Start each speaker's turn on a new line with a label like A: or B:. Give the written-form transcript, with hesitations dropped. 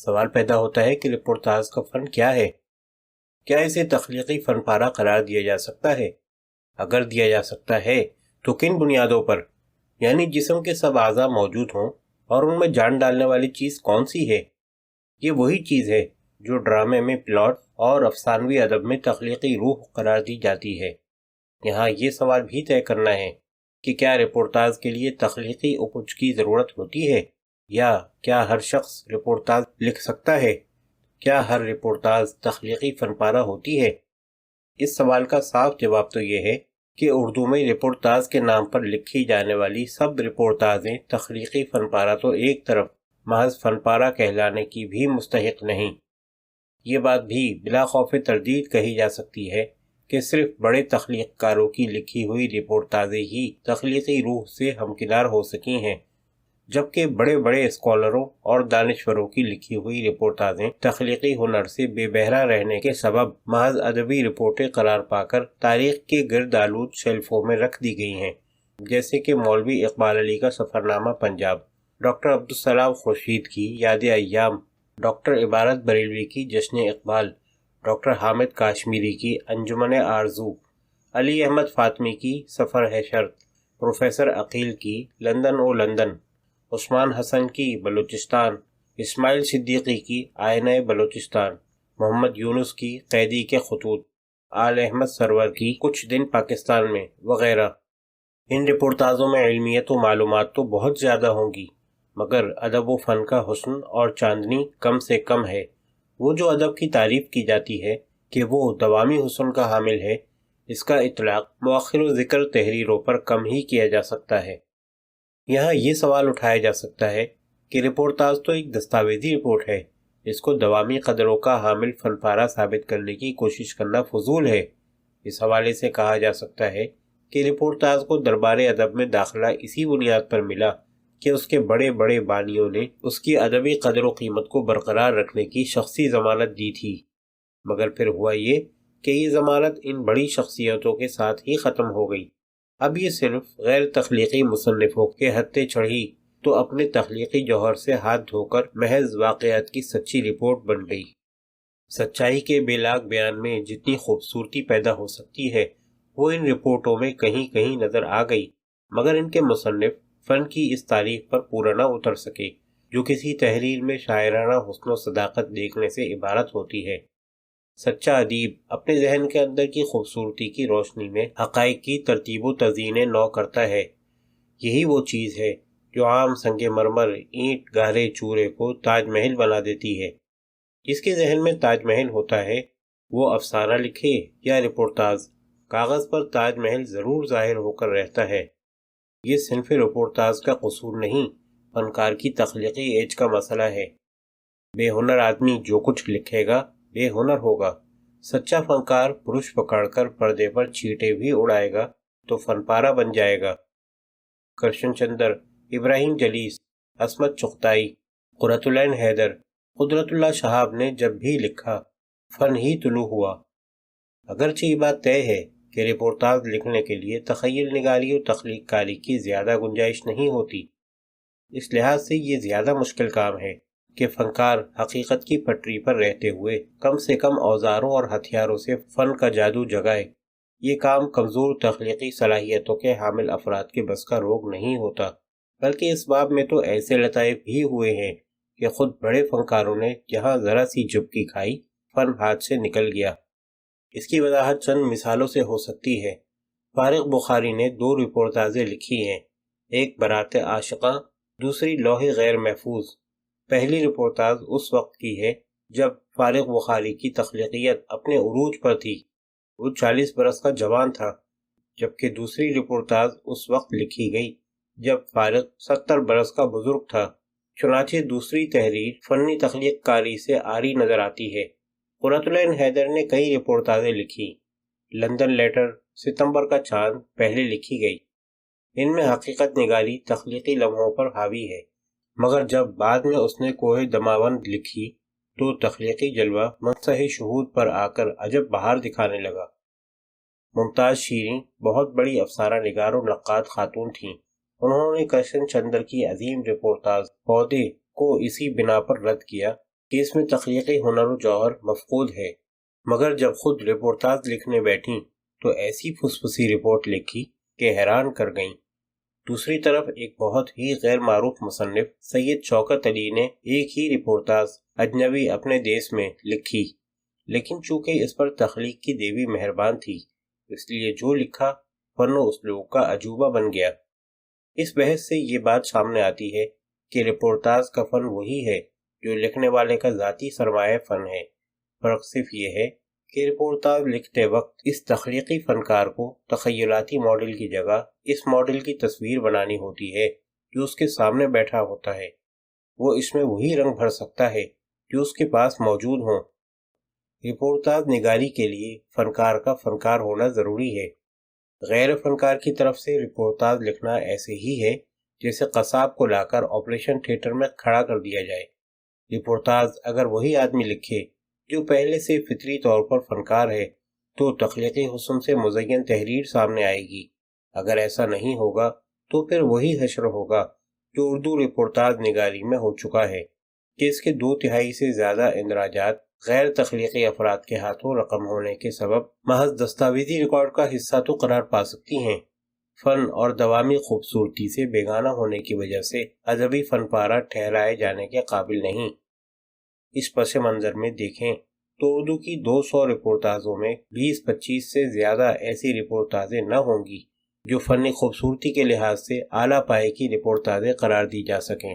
A: سوال پیدا ہوتا ہے کہ رپورتاج کا فن کیا ہے؟ کیا اسے تخلیقی فن پارہ قرار دیا جا سکتا ہے؟ اگر دیا جا سکتا ہے تو کن بنیادوں پر؟ یعنی جسم کے سب اعضاء موجود ہوں اور ان میں جان ڈالنے والی چیز کون سی ہے؟ یہ وہی چیز ہے جو ڈرامے میں پلاٹ اور افسانوی ادب میں تخلیقی روح قرار دی جاتی ہے۔ یہاں یہ سوال بھی طے کرنا ہے کہ کیا رپورتاج کے لیے تخلیقی اپج کی ضرورت ہوتی ہے، یا کیا ہر شخص رپورتاج لکھ سکتا ہے؟ کیا ہر رپورتاج تخلیقی فن پارہ ہوتی ہے؟ اس سوال کا صاف جواب تو یہ ہے کہ اردو میں رپورتاج کے نام پر لکھی جانے والی سب رپورتاجیں تخلیقی فن پارہ تو ایک طرف محض فن پارہ کہلانے کی بھی مستحق نہیں۔ یہ بات بھی بلا خوف تردید کہی جا سکتی ہے کہ صرف بڑے تخلیق کاروں کی لکھی ہوئی رپورتاجیں ہی تخلیقی روح سے ہمکنار ہو سکی ہیں، جبکہ بڑے بڑے اسکالروں اور دانشوروں کی لکھی ہوئی رپورتاجیں تخلیقی ہنر سے بے بہرہ رہنے کے سبب محض ادبی رپورٹیں قرار پا کر تاریخ کے گرد آلود شیلفوں میں رکھ دی گئی ہیں، جیسے کہ مولوی اقبال علی کا سفرنامہ پنجاب، ڈاکٹر عبدالسلام خورشید کی یاد ایام، ڈاکٹر عبارت بریلوی کی جشن اقبال، ڈاکٹر حامد کاشمیری کی انجمن آرزو، علی احمد فاطمی کی سفر ہے شرط، پروفیسر عقیل کی لندن او لندن، عثمان حسن کی بلوچستان، اسماعیل صدیقی کی آئینہ بلوچستان، محمد یونس کی قیدی کے خطوط، آل احمد سرور کی کچھ دن پاکستان میں، وغیرہ۔ ان رپورتاجوں میں علمیت و معلومات تو بہت زیادہ ہوں گی، مگر ادب و فن کا حسن اور چاندنی کم سے کم ہے۔ وہ جو ادب کی تعریف کی جاتی ہے کہ وہ دوامی حسن کا حامل ہے، اس کا اطلاق مؤخر و ذکر تحریروں پر کم ہی کیا جا سکتا ہے۔ یہاں یہ سوال اٹھایا جا سکتا ہے کہ رپورتاج تو ایک دستاویزی رپورٹ ہے، اس کو دوامی قدروں کا حامل فن پارہ ثابت کرنے کی کوشش کرنا فضول ہے۔ اس حوالے سے کہا جا سکتا ہے کہ رپورتاج کو دربار ادب میں داخلہ اسی بنیاد پر ملا کہ اس کے بڑے بڑے بانیوں نے اس کی ادبی قدر و قیمت کو برقرار رکھنے کی شخصی ضمانت دی تھی، مگر پھر ہوا یہ کہ یہ ضمانت ان بڑی شخصیتوں کے ساتھ ہی ختم ہو گئی۔ اب یہ صرف غیر تخلیقی مصنفوں کے ہتھے چڑھی تو اپنے تخلیقی جوہر سے ہاتھ دھو کر محض واقعات کی سچی رپورٹ بن گئی۔ سچائی کے بے لاگ بیان میں جتنی خوبصورتی پیدا ہو سکتی ہے وہ ان رپورٹوں میں کہیں کہیں نظر آ گئی، مگر ان کے مصنف فن کی اس تعریف پر پورا نہ اتر سکے جو کسی تحریر میں شاعرانہ حسن و صداقت دیکھنے سے عبارت ہوتی ہے۔ سچا ادیب اپنے ذہن کے اندر کی خوبصورتی کی روشنی میں حقائق کی ترتیب و تزئین نو کرتا ہے۔ یہی وہ چیز ہے جو عام سنگ مرمر، اینٹ، گہرے چورے کو تاج محل بنا دیتی ہے۔ جس کے ذہن میں تاج محل ہوتا ہے وہ افسانہ لکھے یا رپورتاج، کاغذ پر تاج محل ضرور ظاہر ہو کر رہتا ہے۔ یہ صنف رپورتاج کا قصور نہیں، فنکار کی تخلیقی ایج کا مسئلہ ہے۔ بے ہنر آدمی جو کچھ لکھے گا بے ہنر ہوگا، سچا فنکار برش پکڑ کر پردے پر چیٹے بھی اڑائے گا تو فن پارہ بن جائے گا۔ کرشن چندر، ابراہیم جلیس، عصمت چغتائی، قرۃ العین حیدر، قدرت اللہ شہاب نے جب بھی لکھا فن ہی طلوع ہوا۔ اگرچہ یہ بات طے ہے کہ رپورتاج لکھنے کے لیے تخیل نگاری و تخلیق کاری کی زیادہ گنجائش نہیں ہوتی، اس لحاظ سے یہ زیادہ مشکل کام ہے کہ فنکار حقیقت کی پٹری پر رہتے ہوئے کم سے کم اوزاروں اور ہتھیاروں سے فن کا جادو جگائے۔ یہ کام کمزور تخلیقی صلاحیتوں کے حامل افراد کے بس کا روگ نہیں ہوتا، بلکہ اس باب میں تو ایسے لطائف بھی ہوئے ہیں کہ خود بڑے فنکاروں نے جہاں ذرا سی جھپکی کھائی فن ہاتھ سے نکل گیا۔ اس کی وضاحت چند مثالوں سے ہو سکتی ہے۔ فارغ بخاری نے 2 رپورتاجیں لکھی ہیں، ایک برات عاشقاں، دوسری لوح غیر محفوظ۔ پہلی رپورتاج اس وقت کی ہے جب فارغ بخاری کی تخلیقیت اپنے عروج پر تھی، وہ 40 برس کا جوان تھا، جبکہ دوسری رپورتاج اس وقت لکھی گئی جب فارغ 70 برس کا بزرگ تھا۔ چنانچہ دوسری تحریر فنی تخلیق کاری سے عاری نظر آتی ہے۔ قرۃ العین حیدر نے کئی رپورتاجیں لکھی۔ لندن لیٹر، ستمبر کا چاند پہلے لکھی گئی۔ ان میں حقیقت نگاری تخلیقی لمحوں پر حاوی ہے، مگر جب بعد میں اس نے کوہ دماوند لکھی تو تخلیقی جلوہ منصہ شہود پر آ کر عجب بہار دکھانے لگا۔ ممتاز شیریں بہت بڑی افسانہ نگار و نقاد خاتون تھیں۔ انہوں نے کرشن چندر کی عظیم رپورتاج پودے کو اسی بنا پر رد کیا کہ اس میں تخلیقی ہنر و جوہر مفقود ہے، مگر جب خود رپورٹاج لکھنے بیٹھیں تو ایسی پھسپھسی رپورٹ لکھی کہ حیران کر گئیں۔ دوسری طرف ایک بہت ہی غیر معروف مصنف سید شوکت علی نے ایک ہی رپورٹاج اجنبی اپنے دیس میں لکھی، لیکن چونکہ اس پر تخلیق کی دیوی مہربان تھی، اس لیے جو لکھا فن و اسلوب کا عجوبہ بن گیا۔ اس بحث سے یہ بات سامنے آتی ہے کہ رپورٹاج کا فن وہی ہے جو لکھنے والے کا ذاتی سرمایہ فن ہے۔ فرق صرف یہ ہے کہ رپورٹاج لکھتے وقت اس تخلیقی فنکار کو تخیلاتی ماڈل کی جگہ اس ماڈل کی تصویر بنانی ہوتی ہے جو اس کے سامنے بیٹھا ہوتا ہے۔ وہ اس میں وہی رنگ بھر سکتا ہے جو اس کے پاس موجود ہوں۔ رپورٹاج نگاری کے لیے فنکار کا فنکار ہونا ضروری ہے۔ غیر فنکار کی طرف سے رپورٹاج لکھنا ایسے ہی ہے جیسے قصاب کو لا کر آپریشن تھیٹر میں کھڑا کر دیا جائے۔ رپورٹاج اگر وہی آدمی لکھے جو پہلے سے فطری طور پر فنکار ہے تو تخلیقی حسن سے مزین تحریر سامنے آئے گی۔ اگر ایسا نہیں ہوگا تو پھر وہی حشر ہوگا جو اردو رپورٹاج نگاری میں ہو چکا ہے کہ اس کے 2/3 سے زیادہ اندراجات غیر تخلیقی افراد کے ہاتھوں رقم ہونے کے سبب محض دستاویزی ریکارڈ کا حصہ تو قرار پا سکتی ہیں، فن اور دوامی خوبصورتی سے بیگانہ ہونے کی وجہ سے ادبی فن پارہ ٹھہرائے جانے کے قابل نہیں۔ اس پس منظر میں دیکھیں تو اردو کی 200 رپورٹاجوں میں 20-25 سے زیادہ ایسی رپورٹاجیں نہ ہوں گی جو فنی خوبصورتی کے لحاظ سے اعلیٰ پائے کی رپورٹاجیں قرار دی جا سکیں۔